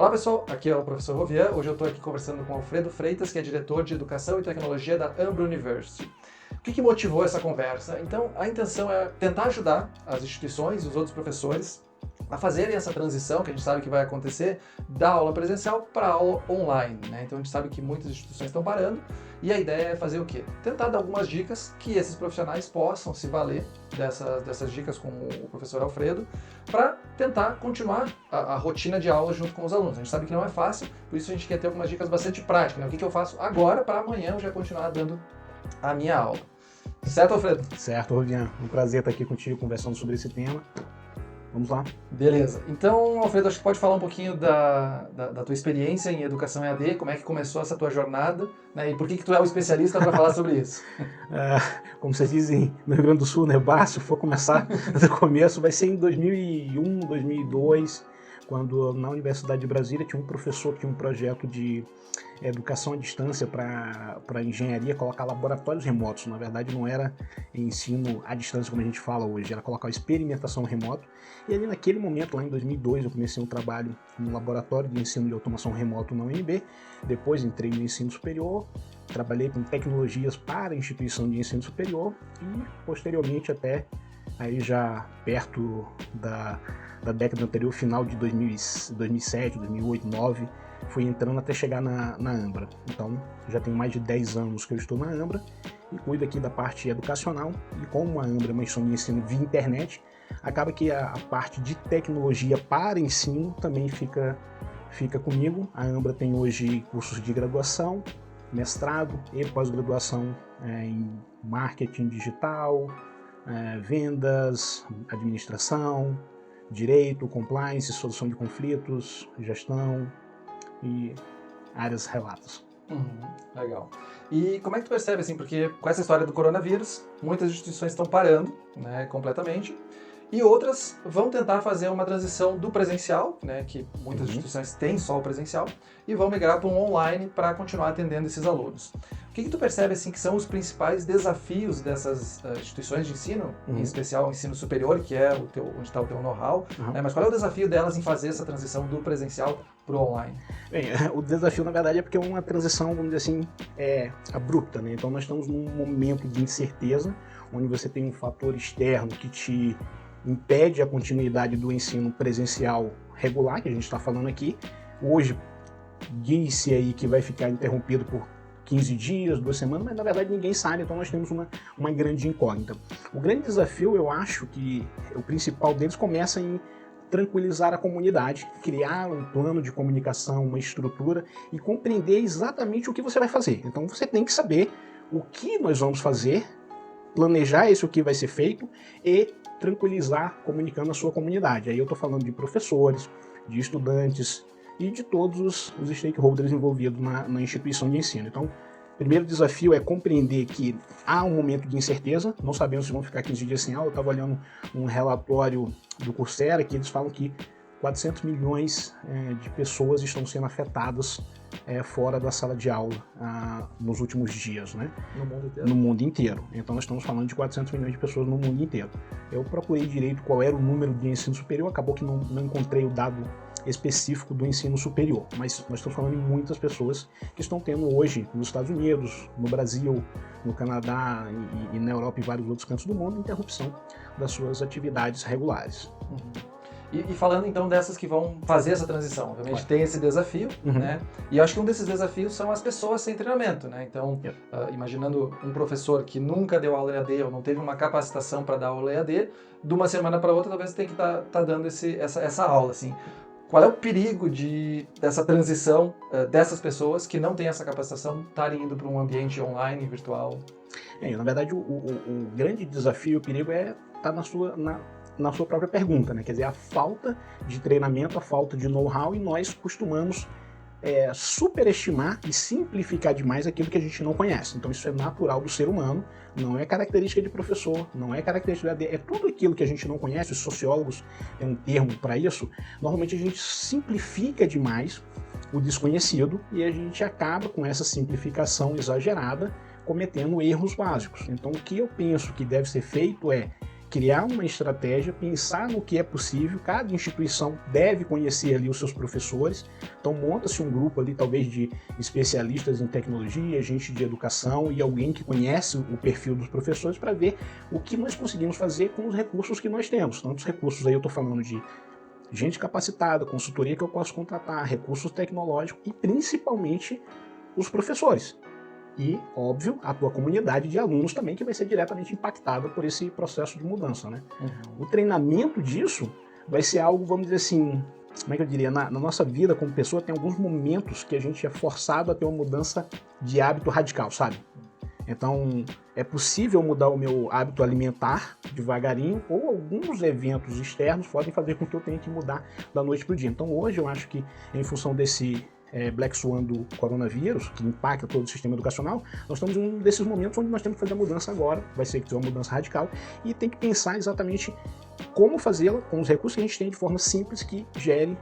Olá pessoal, aqui é o professor Rovian. Hoje eu estou aqui conversando com o Alfredo Freitas, que é diretor de Educação e Tecnologia da Ambra University. O que motivou essa conversa? Então, a intenção é tentar ajudar as instituições e os outros professores a fazerem essa transição, que a gente sabe que vai acontecer, da aula presencial para a aula online, né? Então a gente sabe que muitas instituições estão parando e a ideia é fazer o quê? Tentar dar algumas dicas que esses profissionais possam se valer dessas dicas com o professor Alfredo para tentar continuar a rotina de aula junto com os alunos. A gente sabe que não é fácil, por isso a gente quer ter algumas dicas bastante práticas, né? O que eu faço agora para amanhã eu já continuar dando a minha aula. Certo, Alfredo? Certo, Rovian. Um prazer estar aqui contigo conversando sobre esse tema. Vamos lá. Beleza. Então, Alfredo, acho que pode falar um pouquinho da tua experiência em educação EAD, como é que começou essa tua jornada, né, e por que tu é o especialista para falar sobre isso? Como vocês dizem no Rio Grande do Sul, né, se for começar do começo, vai ser em 2001, 2002, quando na Universidade de Brasília tinha um professor que tinha um projeto de educação à distância para engenharia, colocar laboratórios remotos. Na verdade, não era ensino à distância como a gente fala hoje, era colocar experimentação remoto. E ali naquele momento, lá em 2002, eu comecei um trabalho no laboratório de ensino de automação remoto na UNB. Depois entrei no ensino superior, trabalhei com tecnologias para a instituição de ensino superior e, posteriormente, até aí já perto da década anterior, final de 2007, 2008, 2009, fui entrando até chegar na Ambra. Então, já tem mais de 10 anos que eu estou na Ambra e cuido aqui da parte educacional. E como a Ambra é uma instituição de ensino via internet, acaba que a parte de tecnologia para ensino também fica comigo. A Ambra tem hoje cursos de graduação, mestrado e pós-graduação em marketing digital, vendas, administração, direito, compliance, solução de conflitos, gestão e áreas relatas. Legal. E como é que tu percebe, assim, porque com essa história do coronavírus, muitas instituições estão parando, né, completamente, e outras vão tentar fazer uma transição do presencial, né, que muitas instituições têm só o presencial, e vão migrar para um online para continuar atendendo esses alunos. O que tu percebe, assim, que são os principais desafios dessas instituições de ensino, em especial o ensino superior, que é onde está o teu know-how, né, mas qual é o desafio delas em fazer essa transição do presencial para o online? Bem, o desafio, na verdade, é porque é uma transição, vamos dizer assim, abrupta, né? Então nós estamos num momento de incerteza, onde você tem um fator externo que te impede a continuidade do ensino presencial regular, que a gente está falando aqui. Hoje, diz-se aí que vai ficar interrompido por 15 dias, 2 semanas, mas na verdade ninguém sabe, então nós temos uma grande incógnita. O grande desafio, eu acho que o principal deles começa em tranquilizar a comunidade, criar um plano de comunicação, uma estrutura e compreender exatamente o que você vai fazer. Então você tem que saber o que nós vamos fazer, planejar o que vai ser feito e tranquilizar comunicando a sua comunidade. Aí eu estou falando de professores, de estudantes e de todos os stakeholders envolvidos na instituição de ensino. Então, o primeiro desafio é compreender que há um momento de incerteza, não sabemos se vão ficar 15 dias sem aula. Eu estava olhando um relatório do Coursera que eles falam que 400 milhões de pessoas estão sendo afetadas fora da sala de aula nos últimos dias, né? No mundo inteiro? No mundo inteiro. Então nós estamos falando de 400 milhões de pessoas no mundo inteiro. Eu procurei direito qual era o número de ensino superior, acabou que não encontrei o dado específico do ensino superior, mas nós estamos falando de muitas pessoas que estão tendo hoje nos Estados Unidos, no Brasil, no Canadá e na Europa e vários outros cantos do mundo, interrupção das suas atividades regulares. E falando então dessas que vão fazer essa transição, obviamente tem esse desafio, né? E eu acho que um desses desafios são as pessoas sem treinamento, né? Então, imaginando um professor que nunca deu aula EAD ou não teve uma capacitação para dar aula EAD, de uma semana para outra talvez tenha que tá dando essa aula, assim. Qual é o perigo dessa transição dessas pessoas que não têm essa capacitação estarem indo para um ambiente online, virtual? Na verdade, o grande desafio, o perigo tá na sua própria pergunta, né? Quer dizer, a falta de treinamento, a falta de know-how, e nós costumamos superestimar e simplificar demais aquilo que a gente não conhece. Então isso é natural do ser humano, não é característica de professor, não é característica da... É tudo aquilo que a gente não conhece, os sociólogos têm um termo para isso. Normalmente a gente simplifica demais o desconhecido e a gente acaba com essa simplificação exagerada cometendo erros básicos. Então o que eu penso que deve ser feito é criar uma estratégia, pensar no que é possível. Cada instituição deve conhecer ali os seus professores, então monta-se um grupo ali talvez de especialistas em tecnologia, gente de educação e alguém que conhece o perfil dos professores para ver o que nós conseguimos fazer com os recursos que nós temos. Tantos recursos aí eu estou falando de gente capacitada, consultoria que eu posso contratar, recursos tecnológicos e principalmente os professores. E, óbvio, a tua comunidade de alunos também, que vai ser diretamente impactada por esse processo de mudança, né? O treinamento disso vai ser algo, vamos dizer assim, como é que eu diria, na nossa vida como pessoa tem alguns momentos que a gente é forçado a ter uma mudança de hábito radical, sabe? Então, é possível mudar o meu hábito alimentar devagarinho, ou alguns eventos externos podem fazer com que eu tenha que mudar da noite para o dia. Então, hoje eu acho que, em função desse Black Swan do coronavírus, que impacta todo o sistema educacional, nós estamos em um desses momentos onde nós temos que fazer a mudança agora, vai ser que ter uma mudança radical, e tem que pensar exatamente como fazê-la com os recursos que a gente tem de forma simples que gere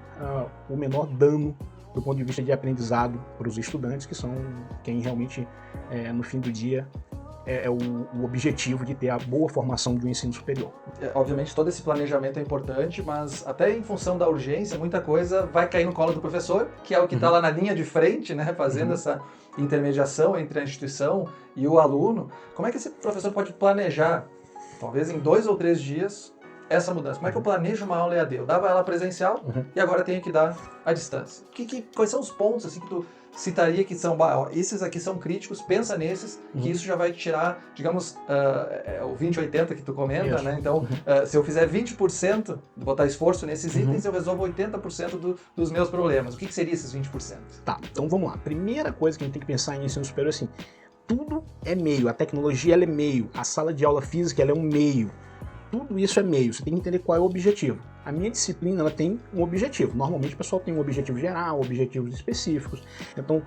o menor dano do ponto de vista de aprendizado para os estudantes, que são quem realmente, no fim do dia, é o objetivo de ter a boa formação de um ensino superior. Obviamente todo esse planejamento é importante, mas até em função da urgência, muita coisa vai cair no colo do professor, que é o que está lá na linha de frente, né, fazendo essa intermediação entre a instituição e o aluno. Como é que esse professor pode planejar, talvez em 2 ou 3 dias, essa mudança? Como é que eu planejo uma aula EAD? Eu dava ela presencial e agora tenho que dar à distância. Quais são os pontos assim, que tu citaria que são, esses aqui são críticos, pensa nesses, que isso já vai tirar, digamos, o 20-80 que tu comenta, né? Então, se eu fizer 20%, botar esforço nesses itens, eu resolvo 80% dos meus problemas. O que seria esses 20%? Tá, então vamos lá. Primeira coisa que a gente tem que pensar em ensino superior é assim, tudo é meio, a tecnologia ela é meio, a sala de aula física ela é um meio. Tudo isso é meio, você tem que entender qual é o objetivo. A minha disciplina ela tem um objetivo. Normalmente o pessoal tem um objetivo geral, objetivos específicos. Então,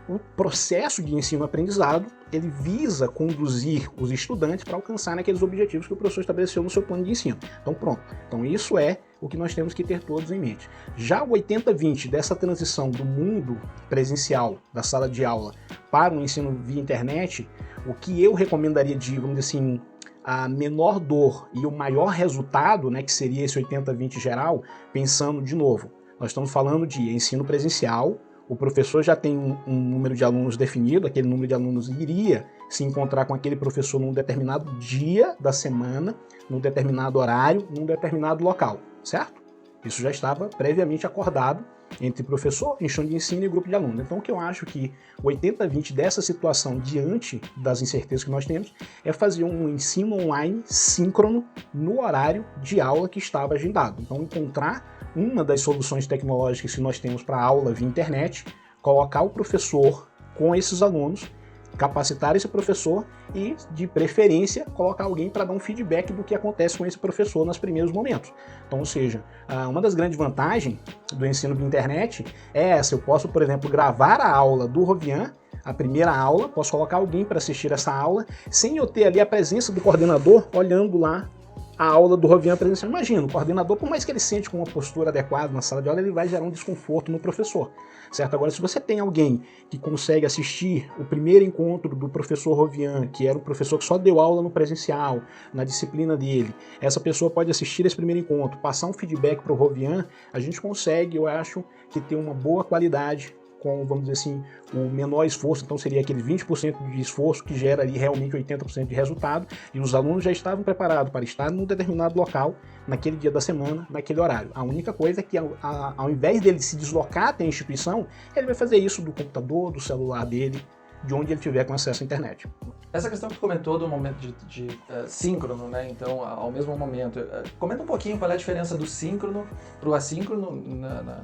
o processo de ensino-aprendizado, ele visa conduzir os estudantes para alcançar aqueles objetivos que o professor estabeleceu no seu plano de ensino. Então, pronto. Então, isso é o que nós temos que ter todos em mente. Já o 80-20 dessa transição do mundo presencial, da sala de aula, para o ensino via internet, o que eu recomendaria de, vamos dizer assim, a menor dor e o maior resultado, né, que seria esse 80-20 geral, pensando de novo, nós estamos falando de ensino presencial, o professor já tem um número de alunos definido, aquele número de alunos iria se encontrar com aquele professor num determinado dia da semana, num determinado horário, num determinado local, certo? Isso já estava previamente acordado entre professor, instituição de ensino e grupo de alunos. Então, o que eu acho que o 80-20 dessa situação, diante das incertezas que nós temos, é fazer um ensino online síncrono no horário de aula que estava agendado. Então, encontrar uma das soluções tecnológicas que nós temos para aula via internet, colocar o professor com esses alunos, capacitar esse professor e, de preferência, colocar alguém para dar um feedback do que acontece com esse professor nos primeiros momentos. Então, ou seja, uma das grandes vantagens do ensino via internet é essa. Eu posso, por exemplo, gravar a aula do Rovian, a primeira aula, posso colocar alguém para assistir essa aula, sem eu ter ali a presença do coordenador olhando lá a aula do Rovian presencial. Imagina, o coordenador, por mais que ele sente com uma postura adequada na sala de aula, ele vai gerar um desconforto no professor, certo? Agora, se você tem alguém que consegue assistir o primeiro encontro do professor Rovian, que era o professor que só deu aula no presencial, na disciplina dele, essa pessoa pode assistir esse primeiro encontro, passar um feedback para o Rovian, a gente consegue, eu acho, que ter uma boa qualidade com, vamos dizer assim, o menor esforço, então seria aquele 20% de esforço que gera ali realmente 80% de resultado, e os alunos já estavam preparados para estar num determinado local, naquele dia da semana, naquele horário. A única coisa é que ao invés dele se deslocar até a instituição, ele vai fazer isso do computador, do celular dele, de onde ele tiver com acesso à internet. Essa questão que tu comentou do momento de síncrono, né? Então, ao mesmo momento, comenta um pouquinho qual é a diferença do síncrono para o assíncrono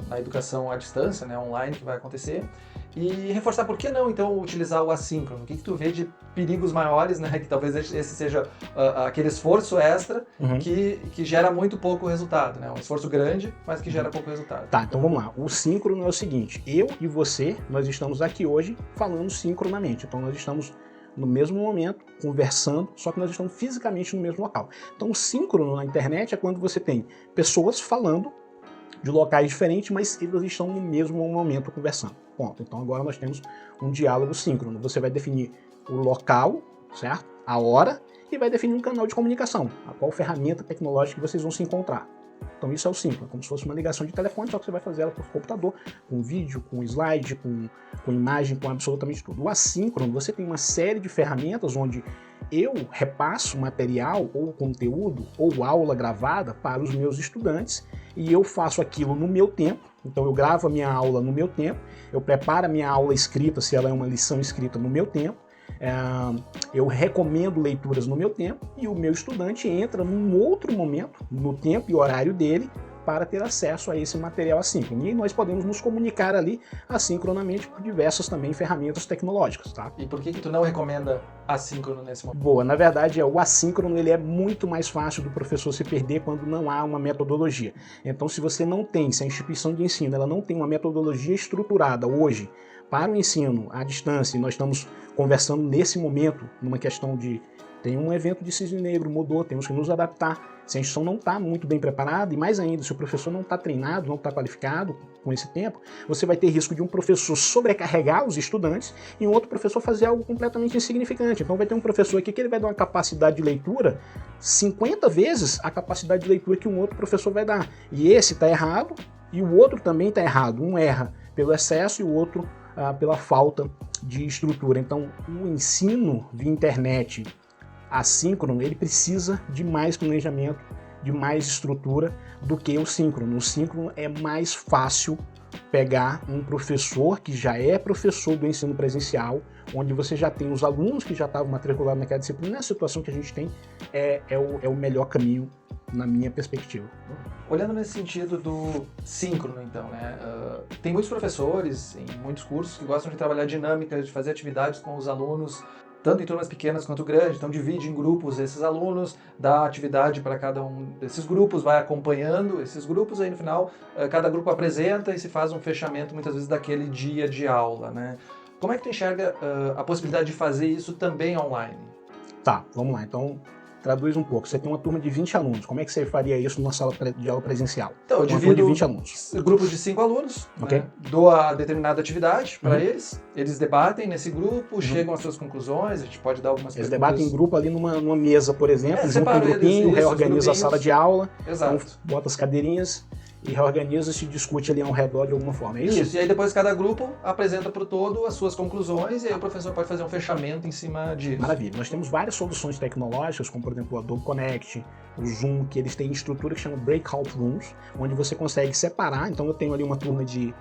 na educação à distância, né? Online, que vai acontecer, e reforçar por que não, então, utilizar o assíncrono. O que tu vê de perigos maiores, né? Que talvez esse seja aquele esforço extra que gera muito pouco resultado, né? Um esforço grande, mas que gera pouco resultado. Tá, então vamos lá. O síncrono é o seguinte, eu e você, nós estamos aqui hoje falando sincronamente, então nós estamos no mesmo momento, conversando, só que nós estamos fisicamente no mesmo local. Então o síncrono na internet é quando você tem pessoas falando de locais diferentes, mas eles estão no mesmo momento conversando. Ponto. Então agora nós temos um diálogo síncrono. Você vai definir o local, certo? a hora e vai definir um canal de comunicação, a qual ferramenta tecnológica que vocês vão se encontrar. Então isso é o síncrono, como se fosse uma ligação de telefone, só que você vai fazer ela por computador, com vídeo, com slide, com imagem, com absolutamente tudo. O assíncrono, você tem uma série de ferramentas onde eu repasso material ou conteúdo ou aula gravada para os meus estudantes e eu faço aquilo no meu tempo. Então eu gravo a minha aula no meu tempo, eu preparo a minha aula escrita, se ela é uma lição escrita, no meu tempo, eu recomendo leituras no meu tempo e o meu estudante entra num outro momento, no tempo e horário dele, para ter acesso a esse material assíncrono. E nós podemos nos comunicar ali assincronamente por diversas também ferramentas tecnológicas, tá? E por que tu não recomenda assíncrono nesse momento? Boa, na verdade o assíncrono ele é muito mais fácil do professor se perder quando não há uma metodologia. Então se você não tem, se a instituição de ensino ela não tem uma metodologia estruturada hoje para o ensino à distância, e nós estamos conversando nesse momento numa questão de tem um evento de cisne negro, mudou, temos que nos adaptar. Se a instituição não está muito bem preparada, e mais ainda, se o professor não está treinado, não está qualificado com esse tempo, você vai ter risco de um professor sobrecarregar os estudantes e um outro professor fazer algo completamente insignificante. Então vai ter um professor aqui que ele vai dar uma capacidade de leitura 50 vezes a capacidade de leitura que um outro professor vai dar. E esse está errado e o outro também está errado. Um erra pelo excesso e o outro pela falta de estrutura. Então o ensino via internet assíncrono, ele precisa de mais planejamento, de mais estrutura do que o síncrono. O síncrono é mais fácil pegar um professor que já é professor do ensino presencial, onde você já tem os alunos que já estavam matriculados naquela disciplina. Nessa situação que a gente tem, é o melhor caminho, na minha perspectiva. Olhando nesse sentido do síncrono, então, né? Tem muitos professores em muitos cursos que gostam de trabalhar dinâmicas, de fazer atividades com os alunos, tanto em turmas pequenas quanto grandes, então divide em grupos esses alunos, dá atividade para cada um desses grupos, vai acompanhando esses grupos, aí no final cada grupo apresenta e se faz um fechamento muitas vezes daquele dia de aula, né? Como é que tu enxerga a possibilidade de fazer isso também online? Tá, vamos lá, então traduz um pouco. Você tem uma turma de 20 alunos, como é que você faria isso numa sala de aula presencial? Então, eu divido de 20 alunos. Grupos de 5 alunos, Okay. né? Dou a determinada atividade para eles debatem nesse grupo, chegam às suas conclusões, a gente pode dar algumas Eles perguntas. debatem em grupo ali numa mesa, por exemplo, junta um separa eles, grupinho, isso, reorganiza a sala de aula, Exato. então bota as cadeirinhas e reorganiza e se discute ali ao redor de alguma forma, é isso? Isso, e aí depois cada grupo apresenta para o todo as suas conclusões e aí o professor pode fazer um fechamento em cima disso. Maravilha. Nós temos várias soluções tecnológicas, como por exemplo o Adobe Connect, o Zoom, que eles têm estrutura que chama Breakout Rooms, onde você consegue separar. Então eu tenho ali uma turma de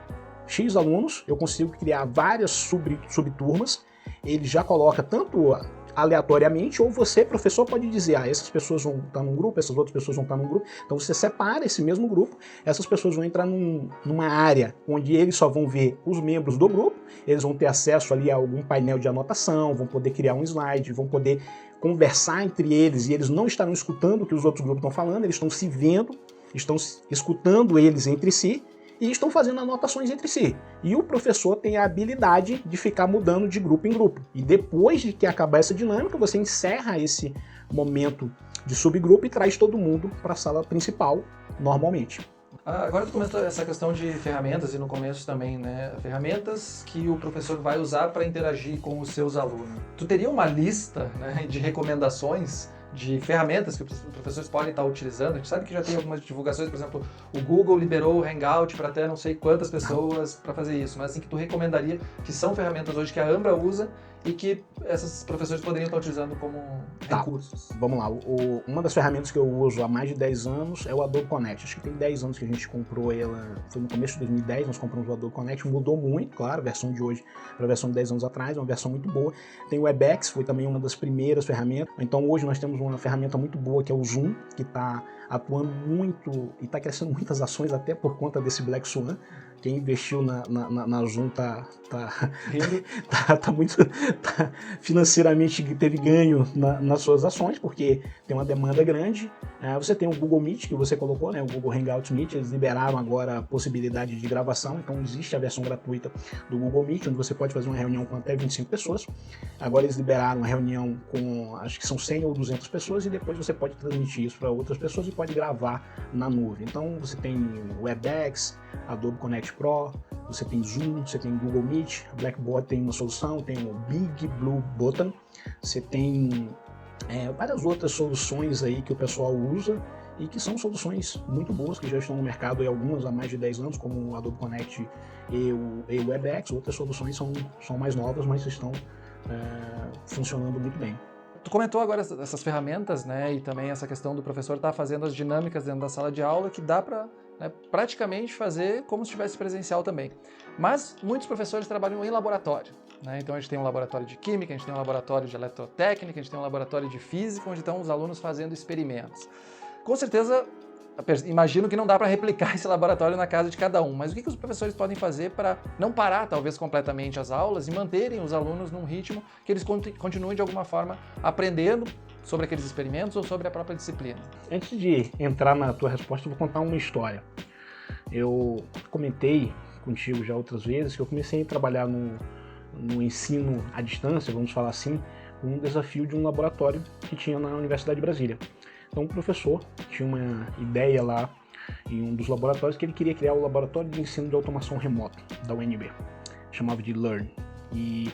X alunos, eu consigo criar várias subturmas, ele já coloca tanto aleatoriamente, ou você, professor, pode dizer, essas pessoas vão estar num grupo, essas outras pessoas vão estar num grupo, então você separa esse mesmo grupo, essas pessoas vão entrar numa área onde eles só vão ver os membros do grupo, eles vão ter acesso ali a algum painel de anotação, vão poder criar um slide, vão poder conversar entre eles, e eles não estarão escutando o que os outros grupos estão falando, eles estão se vendo, estão escutando eles entre si, e estão fazendo anotações entre si. E o professor tem a habilidade de ficar mudando de grupo em grupo. E depois de que acabar essa dinâmica, você encerra esse momento de subgrupo e traz todo mundo para a sala principal, normalmente. Agora tu comentou essa questão de ferramentas, e no começo também, né? Ferramentas que o professor vai usar para interagir com os seus alunos. Tu teria uma lista, né, de recomendações de ferramentas que os professores podem estar utilizando? A gente sabe que já tem algumas divulgações, por exemplo, o Google liberou o Hangout para até não sei quantas pessoas para fazer isso, mas assim que tu recomendaria, que são ferramentas hoje que a Ambra usa e que esses professores poderiam estar utilizando como recursos. Vamos lá, uma das ferramentas que eu uso há mais de 10 anos é o Adobe Connect. Acho que tem 10 anos que a gente comprou ela, foi no começo de 2010, nós compramos o Adobe Connect, mudou muito, claro, a versão de hoje para a versão de 10 anos atrás, é uma versão muito boa. Tem o WebEx, foi também uma das primeiras ferramentas. Então hoje nós temos uma ferramenta muito boa que é o Zoom, que está atuando muito e está crescendo muitas ações até por conta desse Black Swan. Quem investiu na Zoom tá financeiramente teve ganho nas suas ações, porque tem uma demanda grande. Você tem o Google Meet, que você colocou, né, o Google Hangout Meet, eles liberaram agora a possibilidade de gravação, então existe a versão gratuita do Google Meet, onde você pode fazer uma reunião com até 25 pessoas. Agora eles liberaram uma reunião com, acho que são 100 ou 200 pessoas, e depois você pode transmitir isso para outras pessoas e pode gravar na nuvem. Então você tem o WebEx, Adobe Connect Pro, você tem Zoom, você tem Google Meet, Blackboard tem uma solução, tem o Big Blue Button, você tem Várias outras soluções aí que o pessoal usa e que são soluções muito boas, que já estão no mercado, e algumas há mais de 10 anos, como o Adobe Connect e o WebEx. Outras soluções são mais novas, mas estão funcionando muito bem. Tu comentou agora essas ferramentas, né, e também essa questão do professor estar fazendo as dinâmicas dentro da sala de aula, que dá para, né, praticamente fazer como se estivesse presencial também. Mas muitos professores trabalham em laboratório, né? Então a gente tem um laboratório de química, a gente tem um laboratório de eletrotécnica, a gente tem um laboratório de física, onde estão os alunos fazendo experimentos. Com certeza, imagino que não dá para replicar esse laboratório na casa de cada um, mas o que os professores podem fazer para não parar, talvez, completamente as aulas e manterem os alunos num ritmo que eles continuem, de alguma forma, aprendendo sobre aqueles experimentos ou sobre a própria disciplina? Antes de entrar na tua resposta, eu vou contar uma história. Eu comentei contigo já outras vezes que eu comecei a trabalhar no ensino à distância, vamos falar assim, com um desafio de um laboratório que tinha na Universidade de Brasília. Então o professor tinha uma ideia lá em um dos laboratórios que ele queria criar o Laboratório de Ensino de Automação Remota da UNB, chamava de LEARN. E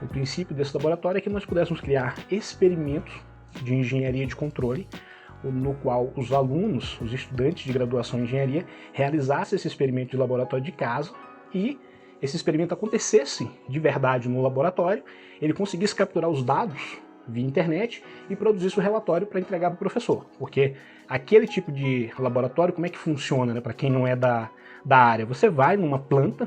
o princípio desse laboratório é que nós pudéssemos criar experimentos de engenharia de controle, no qual os alunos, os estudantes de graduação em engenharia, realizassem esse experimento de laboratório de casa e esse experimento acontecesse de verdade no laboratório, ele conseguisse capturar os dados via internet e produzisse o relatório para entregar para o professor. Porque aquele tipo de laboratório, como é que funciona, né, para quem não é da área? Você vai numa planta,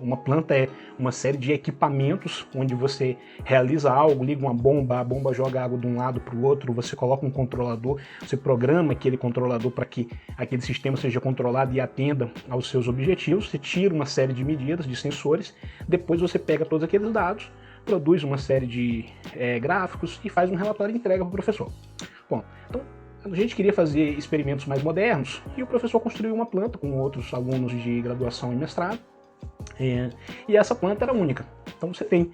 uma planta é uma série de equipamentos onde você realiza algo, liga uma bomba, a bomba joga água de um lado para o outro, você coloca um controlador, você programa aquele controlador para que aquele sistema seja controlado e atenda aos seus objetivos, você tira uma série de medidas, de sensores, depois você pega todos aqueles dados, produz uma série de gráficos e faz um relatório e entrega para o professor. Bom, então a gente queria fazer experimentos mais modernos e o professor construiu uma planta com outros alunos de graduação e mestrado, e essa planta era única. Então você tem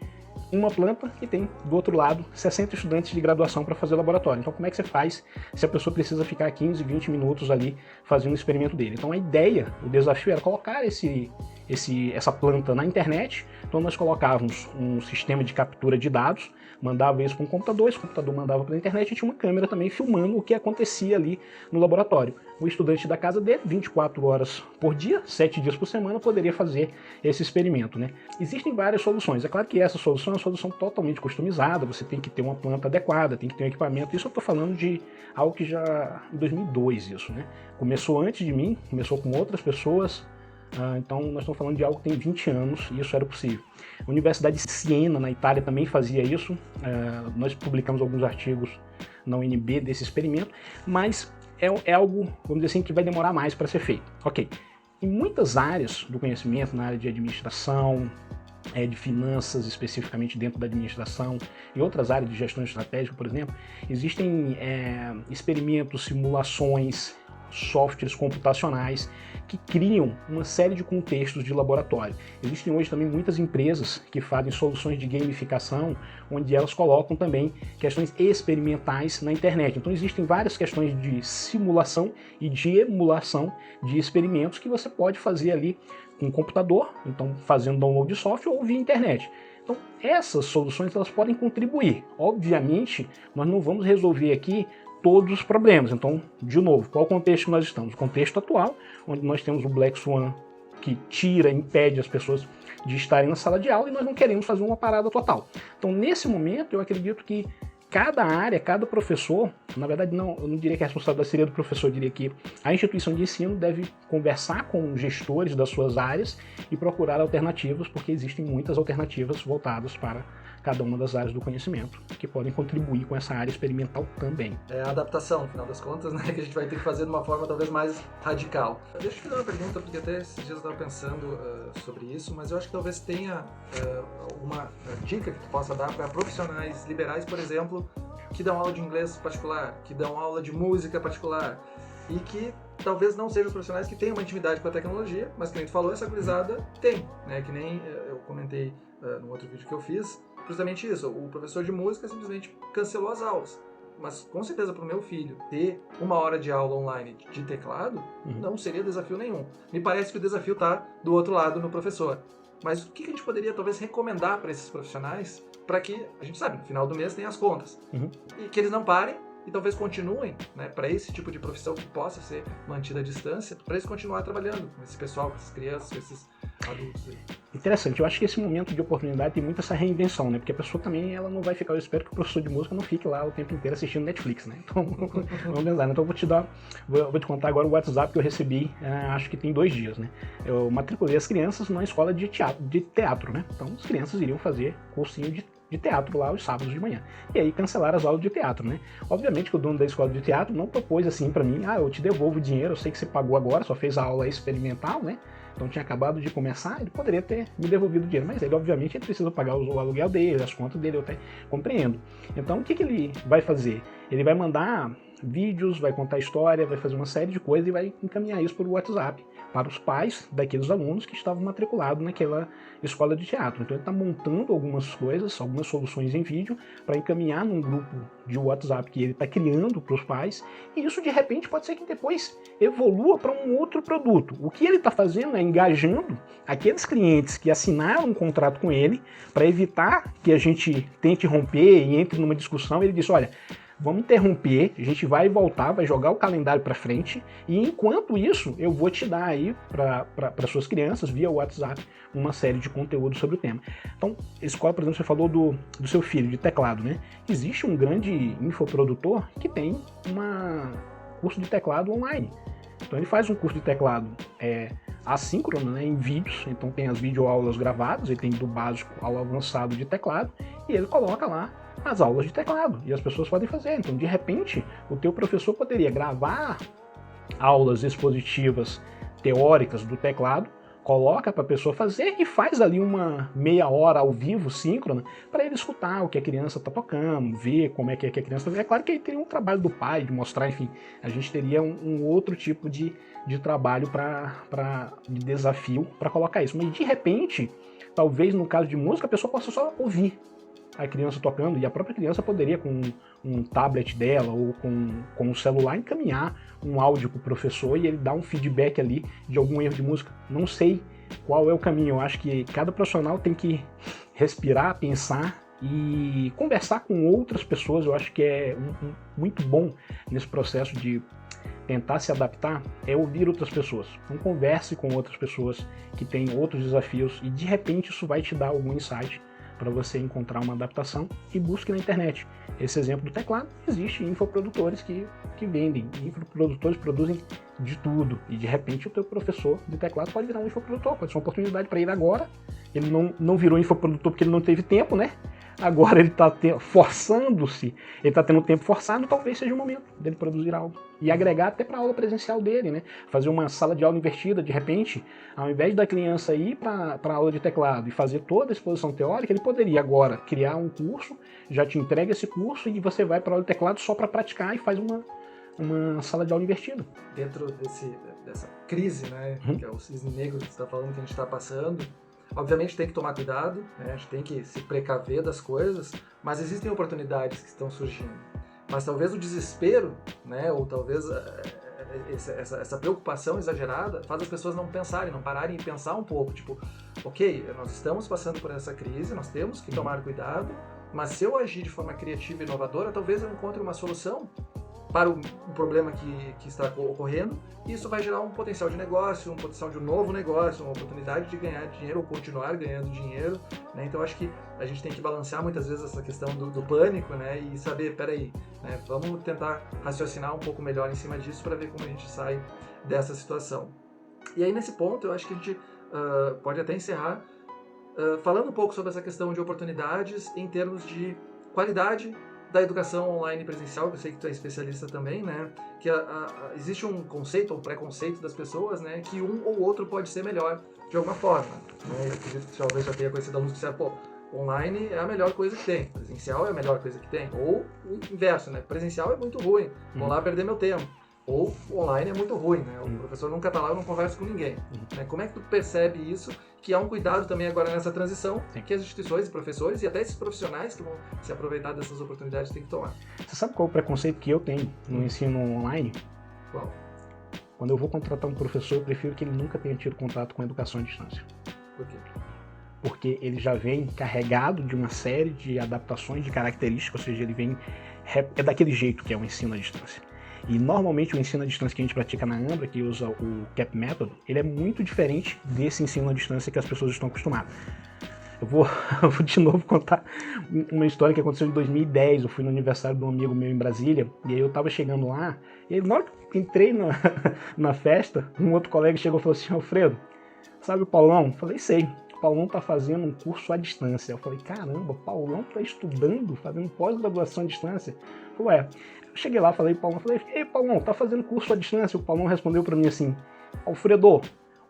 uma planta e tem, do outro lado, 60 estudantes de graduação para fazer laboratório. Então como é que você faz se a pessoa precisa ficar 15, 20 minutos ali fazendo o experimento dele? Então a ideia, o desafio era colocar essa planta na internet. Então nós colocávamos um sistema de captura de dados, mandava isso para um computador, esse computador mandava para a internet e tinha uma câmera também filmando o que acontecia ali no laboratório. O estudante da casa dele, 24 horas por dia, 7 dias por semana, poderia fazer esse experimento, né? Existem várias soluções. É claro que essa solução é uma solução totalmente customizada, você tem que ter uma planta adequada, tem que ter um equipamento. Isso eu estou falando de algo que já em 2002, isso, né? Começou antes de mim, começou com outras pessoas. Então nós estamos falando de algo que tem 20 anos e isso era possível. A Universidade de Siena, na Itália, também fazia isso. Nós publicamos alguns artigos na UNB desse experimento, mas é algo, vamos dizer assim, que vai demorar mais para ser feito. Ok, em muitas áreas do conhecimento, na área de administração, de finanças, especificamente dentro da administração, e outras áreas de gestão estratégica, por exemplo, existem experimentos, simulações, softwares computacionais que criam uma série de contextos de laboratório. Existem hoje também muitas empresas que fazem soluções de gamificação, onde elas colocam também questões experimentais na internet. Então existem várias questões de simulação e de emulação de experimentos que você pode fazer ali com o computador, então fazendo download de software ou via internet. Então essas soluções elas podem contribuir. Obviamente nós não vamos resolver aqui todos os problemas. Então, de novo, qual o contexto que nós estamos? O contexto atual, onde nós temos o Black Swan que impede as pessoas de estarem na sala de aula e nós não queremos fazer uma parada total. Então, nesse momento, eu acredito que cada área, cada professor, na verdade eu não diria que a responsabilidade seria do professor, eu diria que a instituição de ensino deve conversar com gestores das suas áreas e procurar alternativas, porque existem muitas alternativas voltadas para cada uma das áreas do conhecimento, que podem contribuir com essa área experimental também. É a adaptação, no final das contas, né, que a gente vai ter que fazer de uma forma talvez mais radical. Deixa eu te fazer uma pergunta, porque até esses dias eu estava pensando sobre isso, mas eu acho que talvez tenha alguma dica que tu possa dar para profissionais liberais, por exemplo, que dão aula de inglês particular, que dão aula de música particular, e que talvez não sejam os profissionais que tenham uma intimidade com a tecnologia, mas que nem tu falou, essa gurizada tem, né, que nem eu comentei no outro vídeo que eu fiz, justamente isso, o professor de música simplesmente cancelou as aulas. Mas com certeza para o meu filho ter 1 hora de aula online de teclado não seria desafio nenhum. Me parece que o desafio está do outro lado no professor. mas o que a gente poderia talvez recomendar para esses profissionais para que, a gente sabe, no final do mês tem as contas, e que eles não parem e talvez continuem, né, para esse tipo de profissão que possa ser mantida à distância, para eles continuar trabalhando com esse pessoal, com essas crianças, com esses adultos aí. Interessante, eu acho que esse momento de oportunidade tem muito essa reinvenção, né? Porque a pessoa também, ela não vai ficar, eu espero que o professor de música não fique lá o tempo inteiro assistindo Netflix, né? Então, vamos pensar, né? Então eu vou te contar agora o WhatsApp que eu recebi, acho que tem 2 dias, né? Eu matriculei as crianças numa escola de teatro, né? Então as crianças iriam fazer cursinho de teatro lá aos sábados de manhã. E aí cancelaram as aulas de teatro, né? Obviamente que o dono da escola de teatro não propôs assim pra mim, eu te devolvo o dinheiro, eu sei que você pagou agora, só fez a aula experimental, né? Então tinha acabado de começar, ele poderia ter me devolvido o dinheiro, mas ele obviamente ele precisa pagar o aluguel dele, as contas dele, eu até compreendo. Então o que ele vai fazer? Ele vai mandar vídeos, vai contar história, vai fazer uma série de coisas e vai encaminhar isso por WhatsApp para os pais daqueles alunos que estavam matriculados naquela escola de teatro. Então ele está montando algumas coisas, algumas soluções em vídeo para encaminhar num grupo de WhatsApp que ele está criando para os pais, e isso de repente pode ser que depois evolua para um outro produto. O que ele está fazendo é engajando aqueles clientes que assinaram um contrato com ele para evitar que a gente tente romper e entre numa discussão. Ele disse, olha, vamos interromper, a gente vai voltar, vai jogar o calendário para frente, e enquanto isso eu vou te dar aí para suas crianças via WhatsApp uma série de conteúdo sobre o tema. Então, escola, por exemplo, você falou do seu filho de teclado, né? Existe um grande infoprodutor que tem um curso de teclado online. Então ele faz um curso de teclado assíncrono, né, em vídeos, então tem as videoaulas gravadas, ele tem do básico ao avançado de teclado, e ele coloca lá as aulas de teclado, e as pessoas podem fazer. Então, de repente, o teu professor poderia gravar aulas expositivas teóricas do teclado, coloca para a pessoa fazer e faz ali uma meia hora ao vivo, síncrona, para ele escutar o que a criança está tocando, ver como é que a criança está. É claro que aí teria um trabalho do pai, de mostrar, enfim, a gente teria um outro tipo de trabalho de desafio para colocar isso. Mas, de repente, talvez no caso de música, a pessoa possa só ouvir a criança tocando, e a própria criança poderia, com um tablet dela ou com um celular, encaminhar um áudio para o professor e ele dar um feedback ali de algum erro de música. Não sei qual é o caminho, eu acho que cada profissional tem que respirar, pensar e conversar com outras pessoas. Eu acho que é muito bom nesse processo de tentar se adaptar, é ouvir outras pessoas. Então converse com outras pessoas que têm outros desafios e de repente isso vai te dar algum insight para você encontrar uma adaptação, e busque na internet. Esse exemplo do teclado, existe infoprodutores que vendem. Infoprodutores produzem de tudo, e de repente o teu professor de teclado pode virar um infoprodutor, pode ser uma oportunidade para ele agora. Ele não virou infoprodutor porque ele não teve tempo, né? Agora ele está forçando-se, ele está tendo tempo forçado, talvez seja o momento dele produzir algo. E agregar até para a aula presencial dele, né? Fazer uma sala de aula invertida, de repente, ao invés da criança ir para a aula de teclado e fazer toda a exposição teórica, ele poderia agora criar um curso, já te entrega esse curso e você vai para a aula de teclado só para praticar e faz uma sala de aula invertida. Dentro dessa crise, né, que é o cisne negro que você está falando, que a gente está passando, obviamente tem que tomar cuidado, né? A gente tem que se precaver das coisas, mas existem oportunidades que estão surgindo. Mas talvez o desespero, né, ou talvez essa preocupação exagerada faz as pessoas não pensarem, não pararem e pensar um pouco, tipo, ok, nós estamos passando por essa crise, nós temos que tomar cuidado, mas se eu agir de forma criativa e inovadora, talvez eu encontre uma solução para o problema que está ocorrendo, e isso vai gerar um potencial de negócio, um potencial de um novo negócio, uma oportunidade de ganhar dinheiro ou continuar ganhando dinheiro, né? Então acho que a gente tem que balancear muitas vezes essa questão do pânico, né? E saber, peraí, né? Vamos tentar raciocinar um pouco melhor em cima disso para ver como a gente sai dessa situação. E aí nesse ponto eu acho que a gente pode até encerrar falando um pouco sobre essa questão de oportunidades em termos de qualidade da educação online e presencial, que eu sei que tu é especialista também, né? Que existe um conceito, um preconceito das pessoas, né? Que um ou outro pode ser melhor de alguma forma, né? Eu acredito que talvez já tenha conhecido alunos que disseram, pô, online é a melhor coisa que tem, presencial é a melhor coisa que tem. Ou o inverso, né? Presencial é muito ruim, vou lá perder meu tempo. Ou online é muito ruim, né? O professor nunca tá lá, eu não converso com ninguém. Né? Como é que tu percebe isso? Que há um cuidado também agora nessa transição, que as instituições e professores e até esses profissionais que vão se aproveitar dessas oportunidades têm que tomar. Você sabe qual é o preconceito que eu tenho no ensino online? Qual? Quando eu vou contratar um professor, eu prefiro que ele nunca tenha tido contato com a educação à distância. Por quê? porque ele já vem carregado de uma série de adaptações, de características, ou seja, ele vem é daquele jeito que é o ensino à distância. E normalmente o ensino à distância que a gente pratica na Ambra, que usa o CAP Method, ele é muito diferente desse ensino à distância que as pessoas estão acostumadas. Eu vou de novo contar uma história que aconteceu em 2010. Eu fui no aniversário de um amigo meu em Brasília, e aí eu tava chegando lá, e na hora que eu entrei na festa, um outro colega chegou e falou assim: Alfredo, sabe o Paulão? Eu falei, sei. O Paulão tá fazendo um curso à distância. Eu falei, caramba, o Paulão tá estudando, fazendo pós-graduação à distância. Eu falei, eu cheguei lá, falei pro Paulão, ei Paulão, tá fazendo curso à distância? O Paulão respondeu pra mim assim, Alfredo,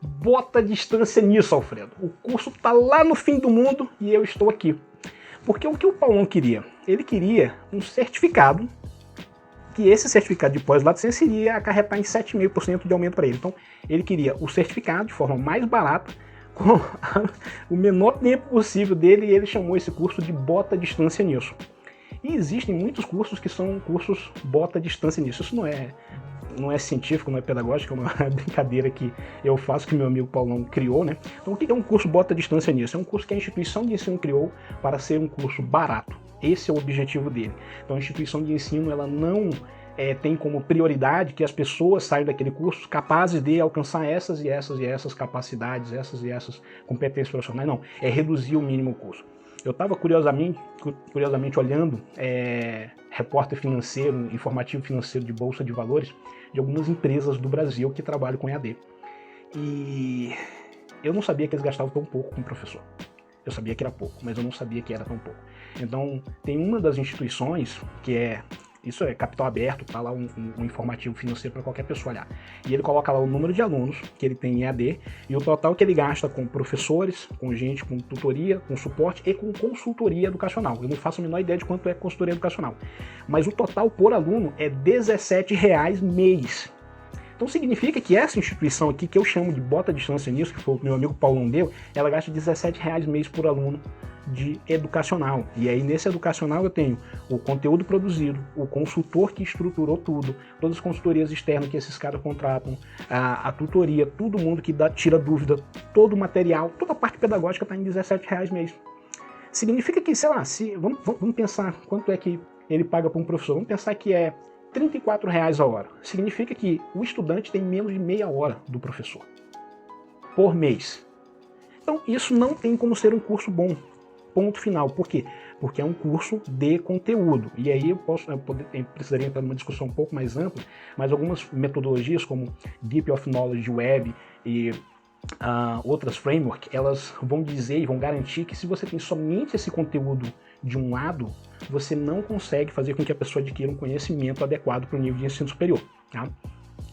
bota distância nisso, Alfredo. O curso tá lá no fim do mundo e eu estou aqui. Porque o que o Paulão queria? Ele queria um certificado, que esse certificado de pós-licença iria acarretar em 7,5% de aumento para ele. Então, ele queria o certificado de forma mais barata, com o menor tempo possível dele, e ele chamou esse curso de bota distância nisso. E existem muitos cursos que são cursos bota distância nisso. Isso não é científico, não é pedagógico, é uma brincadeira que eu faço, que meu amigo Paulão criou, né? Então, o que é um curso bota distância nisso? É um curso que a instituição de ensino criou para ser um curso barato. Esse é o objetivo dele. Então, a instituição de ensino, ela não tem como prioridade que as pessoas saiam daquele curso capazes de alcançar essas e essas e essas capacidades, essas e essas competências profissionais. Não, é reduzir o mínimo o curso. Eu estava curiosamente olhando repórter financeiro, informativo financeiro de Bolsa de Valores de algumas empresas do Brasil que trabalham com EAD. E eu não sabia que eles gastavam tão pouco com o professor. Eu sabia que era pouco, mas eu não sabia que era tão pouco. Então, tem uma das instituições que isso é capital aberto, tá lá um informativo financeiro para qualquer pessoa olhar. E ele coloca lá o número de alunos que ele tem em EAD e o total que ele gasta com professores, com gente, com tutoria, com suporte e com consultoria educacional. Eu não faço a menor ideia de quanto é consultoria educacional. Mas o total por aluno é R$17 mês. Então significa que essa instituição aqui, que eu chamo de bota distância nisso, que foi o meu amigo Paulão deu, ela gasta R$17 mês por aluno de educacional. E aí nesse educacional eu tenho o conteúdo produzido, o consultor que estruturou tudo, todas as consultorias externas que esses caras contratam, a tutoria, todo mundo que tira dúvida, todo o material, toda a parte pedagógica está em R$17 mês. Significa que, sei lá, vamos pensar quanto é que ele paga para um professor, vamos pensar que é R$34 a hora. Significa que o estudante tem menos de meia hora do professor por mês. Então isso não tem como ser um curso bom. Ponto final. Por quê? Porque é um curso de conteúdo. E aí eu precisaria entrar numa discussão um pouco mais ampla, mas algumas metodologias como Deep of Knowledge Web e outras frameworks, elas vão dizer e vão garantir que se você tem somente esse conteúdo de um lado, você não consegue fazer com que a pessoa adquira um conhecimento adequado para o nível de ensino superior. Tá?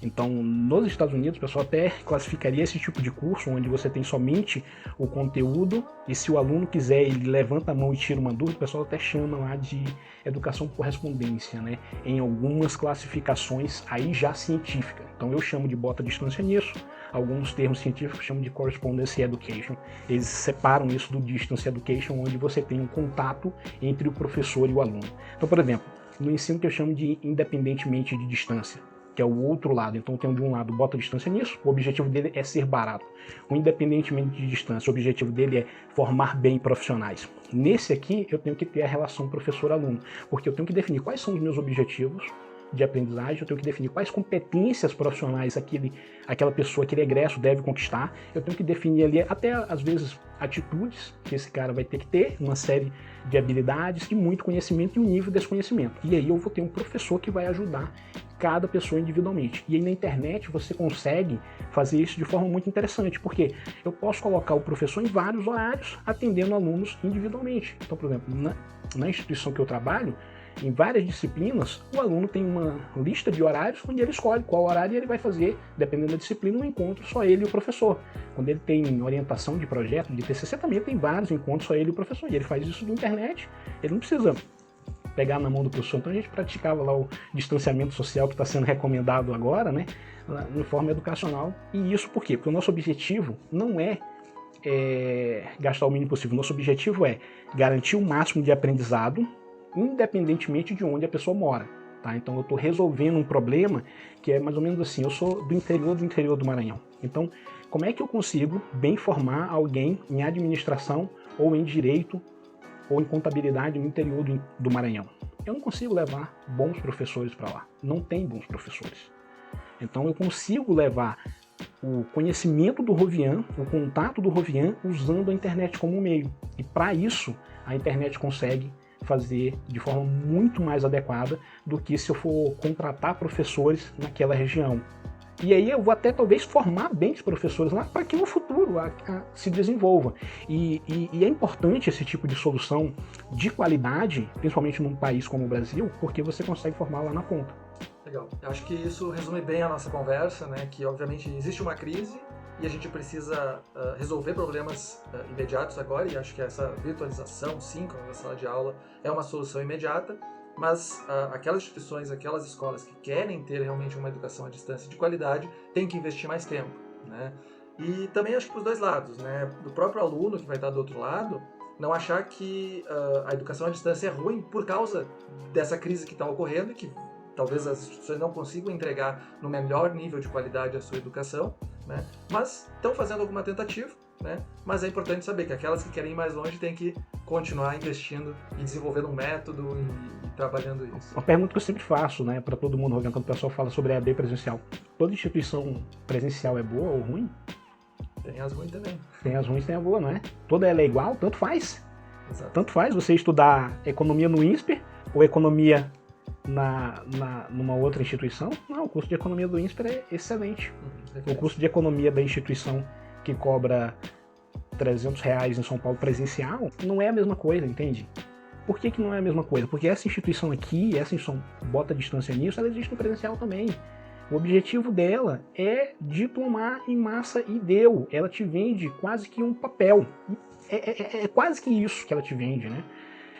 Então, nos Estados Unidos, o pessoal até classificaria esse tipo de curso, onde você tem somente o conteúdo, e se o aluno quiser, ele levanta a mão e tira uma dúvida, o pessoal até chama lá de educação por correspondência, né? Em algumas classificações aí já científicas. Então, eu chamo de bota distância nisso, alguns termos científicos chamam de correspondence education. Eles separam isso do distance education, onde você tem um contato entre o professor e o aluno. Então, por exemplo, no ensino que eu chamo de independentemente de distância, que é o outro lado. Então tem de um lado bota distância nisso, o objetivo dele é ser barato. O independentemente de distância, o objetivo dele é formar bem profissionais. Nesse aqui eu tenho que ter a relação professor-aluno, porque eu tenho que definir quais são os meus objetivos de aprendizagem, eu tenho que definir quais competências profissionais aquela pessoa, aquele egresso deve conquistar, eu tenho que definir ali até às vezes atitudes que esse cara vai ter que ter, uma série de habilidades e muito conhecimento e um nível desse conhecimento. E aí eu vou ter um professor que vai ajudar cada pessoa individualmente. E aí na internet você consegue fazer isso de forma muito interessante, porque eu posso colocar o professor em vários horários atendendo alunos individualmente. Então, por exemplo, na instituição que eu trabalho, em várias disciplinas, o aluno tem uma lista de horários onde ele escolhe qual horário ele vai fazer, dependendo da disciplina, um encontro só ele e o professor. Quando ele tem orientação de projeto, de TCC, também tem vários encontros só ele e o professor. E ele faz isso na internet, ele não precisa pegar na mão do professor. Então a gente praticava lá o distanciamento social que está sendo recomendado agora, né, de forma educacional. E isso por quê? Porque o nosso objetivo não é gastar o mínimo possível. O nosso objetivo é garantir o máximo de aprendizado, independentemente de onde a pessoa mora. Tá? Então eu estou resolvendo um problema que é mais ou menos assim, eu sou do interior do Maranhão. Então, como é que eu consigo bem formar alguém em administração ou em direito ou em contabilidade no interior do Maranhão? Eu não consigo levar bons professores para lá. Não tem bons professores. Então eu consigo levar o conhecimento do Rovian, o contato do Rovian, usando a internet como meio. E para isso, a internet consegue fazer de forma muito mais adequada do que se eu for contratar professores naquela região. E aí eu vou até talvez formar bem os professores lá para que no futuro se desenvolva. E é importante esse tipo de solução de qualidade, principalmente num país como o Brasil, porque você consegue formar lá na ponta. Legal. Eu acho que isso resume bem a nossa conversa, né? Que obviamente existe uma crise e a gente precisa resolver problemas imediatos agora, e acho que essa virtualização síncrona da sala de aula é uma solução imediata. Mas aquelas instituições, aquelas escolas que querem ter realmente uma educação à distância de qualidade, têm que investir mais tempo, né? E também acho que para os dois lados, né? Do próprio aluno que vai estar do outro lado, não achar que a educação à distância é ruim por causa dessa crise que está ocorrendo e que talvez as instituições não consigam entregar no melhor nível de qualidade a sua educação, né? Mas estão fazendo alguma tentativa, né? Mas é importante saber que aquelas que querem ir mais longe têm que continuar investindo e desenvolvendo um método e trabalhando isso. Uma pergunta que eu sempre faço, né, para todo mundo, quando o pessoal fala sobre EAD presencial: toda instituição presencial é boa ou ruim? Tem as ruins também. Tem as ruins, tem a boa, não é? Toda ela é igual, tanto faz. Exato. Tanto faz você estudar economia no INSPER ou economia numa outra instituição. Não, o curso de economia do INSPER é excelente. O curso de economia da instituição que cobra R$300 em São Paulo presencial não é a mesma coisa, entende? Por que não é a mesma coisa? Porque essa instituição aqui, essa instituição bota distância nisso, ela existe no presencial também. O objetivo dela é diplomar em massa e deu. Ela te vende quase que um papel. É quase que isso que ela te vende, né?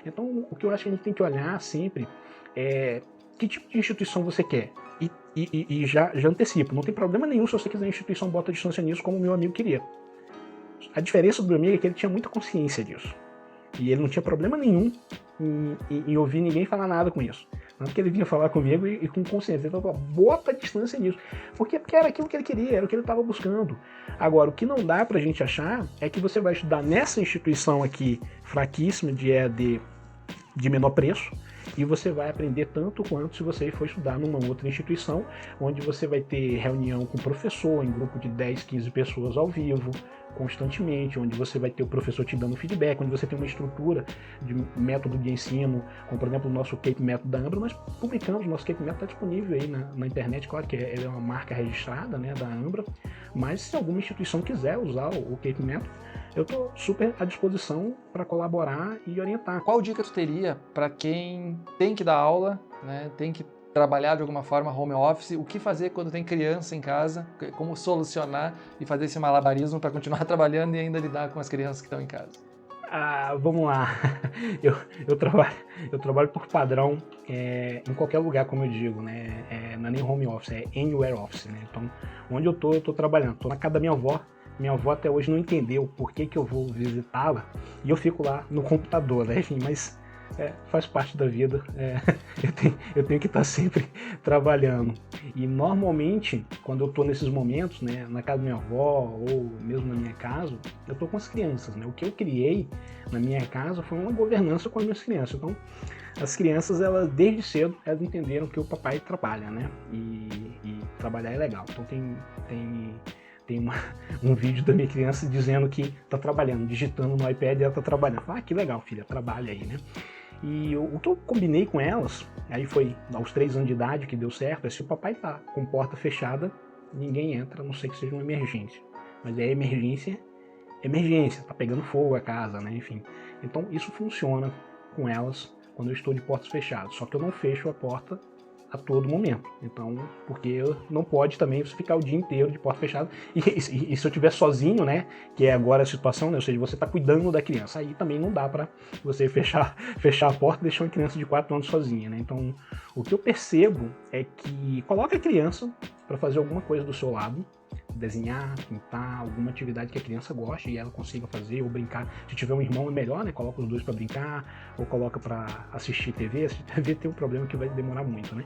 Então, o que eu acho que a gente tem que olhar sempre é que tipo de instituição você quer. E já antecipo, não tem problema nenhum se você quiser a instituição bota distância nisso, como o meu amigo queria. A diferença do meu amigo é que ele tinha muita consciência disso. E ele não tinha problema nenhum em ouvir ninguém falar nada com isso. Tanto que ele vinha falar comigo e com consciência. Ele falou, bota distância nisso. Porque era aquilo que ele queria, era o que ele estava buscando. Agora, o que não dá pra gente achar é que você vai estudar nessa instituição aqui, fraquíssima, de EAD de menor preço, e você vai aprender tanto quanto se você for estudar numa outra instituição, onde você vai ter reunião com o professor, em grupo de 10, 15 pessoas ao vivo, constantemente, onde você vai ter o professor te dando feedback, onde você tem uma estrutura de método de ensino, como por exemplo o nosso Cape Método da Ambra. Nós publicamos, o nosso Cape Método está disponível aí na internet, claro que ele é uma marca registrada, né, da Ambra, mas se alguma instituição quiser usar o Cape Método, eu estou super à disposição para colaborar e orientar. Qual dica tu teria para quem tem que dar aula, né, tem que trabalhar de alguma forma home office, o que fazer quando tem criança em casa, como solucionar e fazer esse malabarismo para continuar trabalhando e ainda lidar com as crianças que estão em casa? Vamos lá, eu trabalho por padrão em qualquer lugar, como eu digo, né? Não é nem home office, é anywhere office, né? Então, onde eu tô trabalhando, tô na casa da minha avó até hoje não entendeu por que eu vou visitá-la, e eu fico lá no computador, né? Enfim, mas faz parte da vida, eu tenho que estar sempre trabalhando. E normalmente, quando eu estou nesses momentos, né, na casa da minha avó ou mesmo na minha casa, eu estou com as crianças, né? O que eu criei na minha casa foi uma governança com as minhas crianças. Então, as crianças, elas desde cedo, elas entenderam que o papai trabalha, né? E trabalhar é legal. Então tem um vídeo da minha criança dizendo que está trabalhando, digitando no iPad e ela está trabalhando. Que legal, filha, trabalha aí, né? E o que eu combinei com elas, aí foi aos 3 anos de idade que deu certo, é se o papai tá com porta fechada, ninguém entra, a não ser que seja uma emergência. Mas é emergência, tá pegando fogo a casa, né? Enfim. Então isso funciona com elas quando eu estou de portas fechadas, só que eu não fecho a porta a todo momento. Então, porque não pode também você ficar o dia inteiro de porta fechada. E se eu estiver sozinho, né, que é agora a situação, né, ou seja, você está cuidando da criança, aí também não dá para você fechar a porta e deixar uma criança de 4 anos sozinha, né? Então, o que eu percebo é que coloca a criança para fazer alguma coisa do seu lado, desenhar, pintar, alguma atividade que a criança goste e ela consiga fazer, ou brincar. Se tiver um irmão é melhor, né? Coloca os dois para brincar, ou coloca para assistir TV. Assistir TV tem um problema que vai demorar muito, né?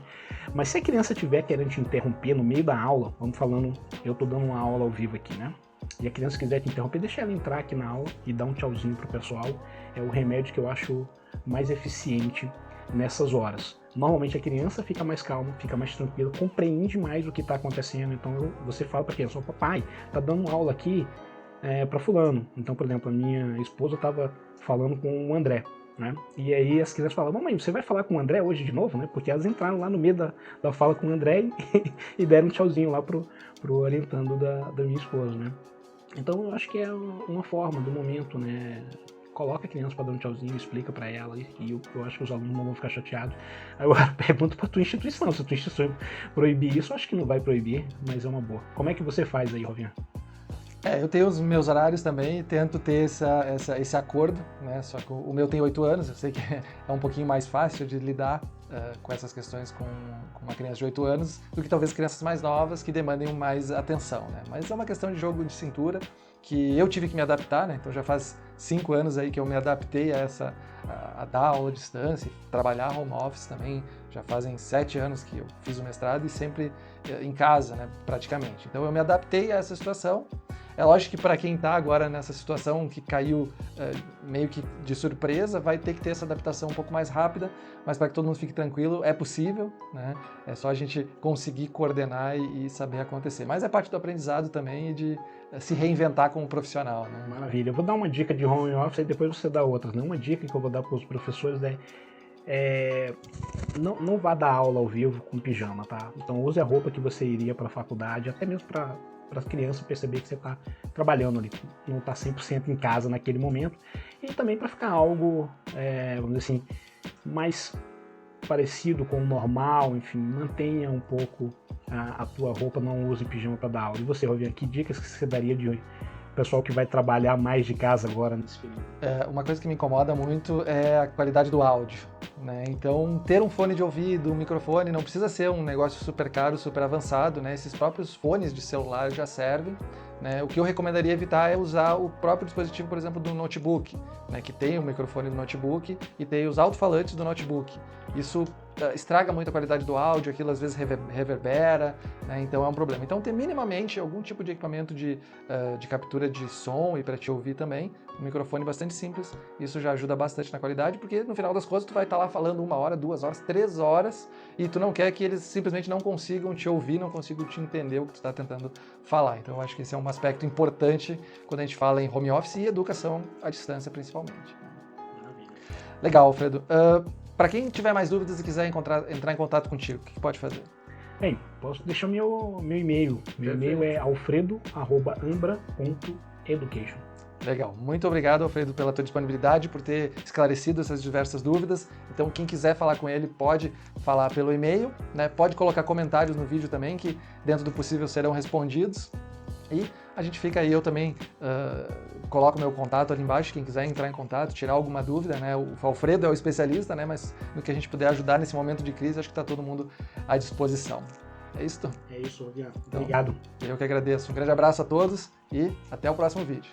Mas se a criança tiver querendo te interromper no meio da aula, vamos falando, eu tô dando uma aula ao vivo aqui, né? E a criança quiser te interromper, deixa ela entrar aqui na aula e dar um tchauzinho pro pessoal. É o remédio que eu acho mais eficiente nessas horas. Normalmente a criança fica mais calma, fica mais tranquila, compreende mais o que está acontecendo. Então você fala para a criança: papai, tá dando aula aqui para fulano. Então, por exemplo, a minha esposa estava falando com o André, né? E aí as crianças falam: mamãe, você vai falar com o André hoje de novo, né? Porque elas entraram lá no meio da fala com o André e deram um tchauzinho lá pro orientando da minha esposa, né? Então eu acho que é uma forma do momento, né? Coloca a criança para dar um tchauzinho, explica para ela, e eu acho que os alunos não vão ficar chateados. Agora, pergunto para tua instituição, se a tua instituição proibir isso, eu acho que não vai proibir, mas é uma boa. Como é que você faz aí, Rovinha? Eu tenho os meus horários também e tento ter esse acordo, né? Só que o meu tem 8 anos, eu sei que é um pouquinho mais fácil de lidar com essas questões com uma criança de 8 anos do que talvez crianças mais novas que demandem mais atenção, né? Mas é uma questão de jogo de cintura que eu tive que me adaptar, né? Então já faz 5 anos aí que eu me adaptei a dar aula à distância, trabalhar home office também. Já fazem 7 anos que eu fiz o mestrado e sempre em casa, né? Praticamente. Então eu me adaptei a essa situação. É lógico que para quem está agora nessa situação que caiu meio que de surpresa, vai ter que ter essa adaptação um pouco mais rápida, mas para que todo mundo fique tranquilo, é possível, né? É só a gente conseguir coordenar e saber acontecer. Mas é parte do aprendizado também e de se reinventar como profissional, né? Maravilha. Eu vou dar uma dica de home office e depois você dá outras, né? Uma dica que eu vou dar para os professores não vá dar aula ao vivo com pijama, tá? Então use a roupa que você iria para a faculdade, até mesmo para as crianças perceber que você está trabalhando ali, não está 100% em casa naquele momento, e também para ficar algo, vamos dizer assim, mais parecido com o normal, enfim, mantenha um pouco a tua roupa, não use pijama para dar aula. E você, Rovinha, que dicas que você daria de pessoal que vai trabalhar mais de casa agora nesse período? Uma coisa que me incomoda muito é a qualidade do áudio, né? Então, ter um fone de ouvido, um microfone, não precisa ser um negócio super caro, super avançado, né? Esses próprios fones de celular já servem, né? O que eu recomendaria evitar é usar o próprio dispositivo, por exemplo, do notebook, né? Que tem o microfone do notebook e tem os alto-falantes do notebook. Isso estraga muito a qualidade do áudio, aquilo às vezes reverbera, né? Então é um problema. Então ter minimamente algum tipo de equipamento de captura de som e para te ouvir também, um microfone bastante simples, isso já ajuda bastante na qualidade, porque no final das contas tu vai estar lá falando 1 hora, 2 horas, 3 horas e tu não quer que eles simplesmente não consigam te ouvir, não consigam te entender o que tu está tentando falar. Então eu acho que esse é um aspecto importante quando a gente fala em home office e educação à distância principalmente. Maravilha. Legal, Alfredo. Para quem tiver mais dúvidas e quiser entrar em contato contigo, o que pode fazer? Bem, posso deixar meu e-mail. Meu e-mail é alfredo@ambra.education. Legal. Muito obrigado, Alfredo, pela tua disponibilidade, por ter esclarecido essas diversas dúvidas. Então, quem quiser falar com ele, pode falar pelo e-mail, né? Pode colocar comentários no vídeo também, que dentro do possível serão respondidos. E a gente fica aí, eu também coloco meu contato ali embaixo, quem quiser entrar em contato, tirar alguma dúvida, né? O Alfredo é o especialista, né? Mas no que a gente puder ajudar nesse momento de crise, acho que está todo mundo à disposição. É isso? É isso, Rovinha. Então, obrigado. Eu que agradeço. Um grande abraço a todos e até o próximo vídeo.